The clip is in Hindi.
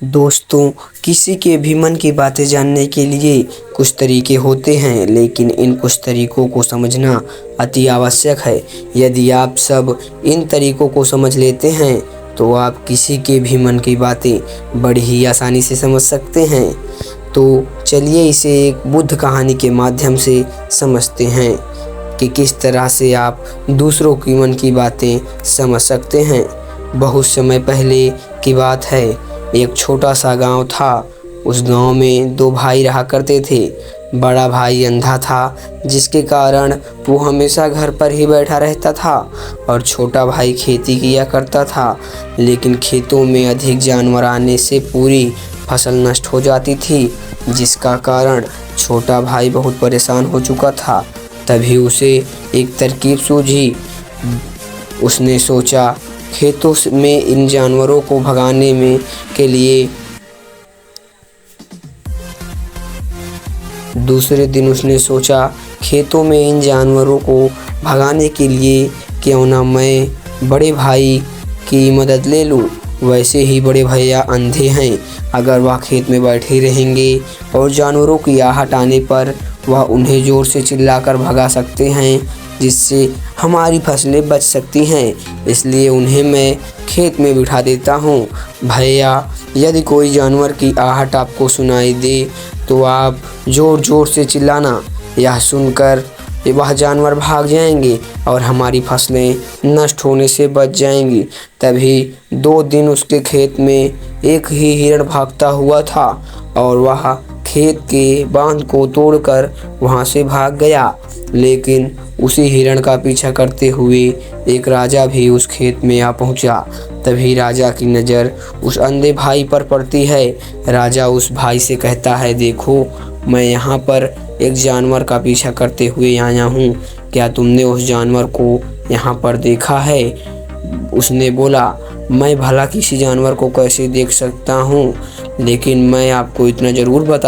दोस्तों, किसी के भी मन की बातें जानने के लिए कुछ तरीके होते हैं, लेकिन इन कुछ तरीकों को समझना अति आवश्यक है। यदि आप सब इन तरीकों को समझ लेते हैं तो आप किसी के भी मन की बातें बड़ी ही आसानी से समझ सकते हैं। तो चलिए इसे एक बुद्ध कहानी के माध्यम से समझते हैं कि किस तरह से आप दूसरों की मन की बातें समझ सकते हैं। बहुत समय पहले की बात है, एक छोटा सा गांव था। उस गांव में दो भाई रहा करते थे। बड़ा भाई अंधा था, जिसके कारण वो हमेशा घर पर ही बैठा रहता था, और छोटा भाई खेती किया करता था। लेकिन खेतों में अधिक जानवर आने से पूरी फसल नष्ट हो जाती थी, जिसका कारण छोटा भाई बहुत परेशान हो चुका था। तभी उसे एक तरकीब सूझी। उसने सोचा, खेतों में इन जानवरों को भगाने में के लिए दूसरे दिन उसने सोचा, खेतों में इन जानवरों को भगाने के लिए क्यों ना मैं बड़े भाई की मदद ले लूं। वैसे ही बड़े भैया अंधे हैं, अगर वह खेत में बैठे रहेंगे और जानवरों की आहट आने पर वह उन्हें ज़ोर से चिल्लाकर भगा सकते हैं, जिससे हमारी फसलें बच सकती हैं। इसलिए उन्हें मैं खेत में बिठा देता हूँ। भैया, यदि कोई जानवर की आहट आपको सुनाई दे तो आप ज़ोर ज़ोर से चिल्लाना। यह सुनकर वह जानवर भाग जाएंगे और हमारी फसलें नष्ट होने से बच जाएंगी। तभी 2 दिन उसके खेत में एक ही हिरण भागता हुआ था, और वह खेत के बांध को तोड़कर वहां से भाग गया। लेकिन उसी हिरण का पीछा करते हुए एक राजा भी उस खेत में आ पहुंचा। तभी राजा की नज़र उस अंधे भाई पर पड़ती है। राजा उस भाई से कहता है, देखो, मैं यहाँ पर एक जानवर का पीछा करते हुए आया हूँ। क्या तुमने उस जानवर को यहाँ पर देखा है? उसने बोला, मैं भला किसी जानवर को कैसे देख सकता हूँ, लेकिन मैं आपको इतना ज़रूर बता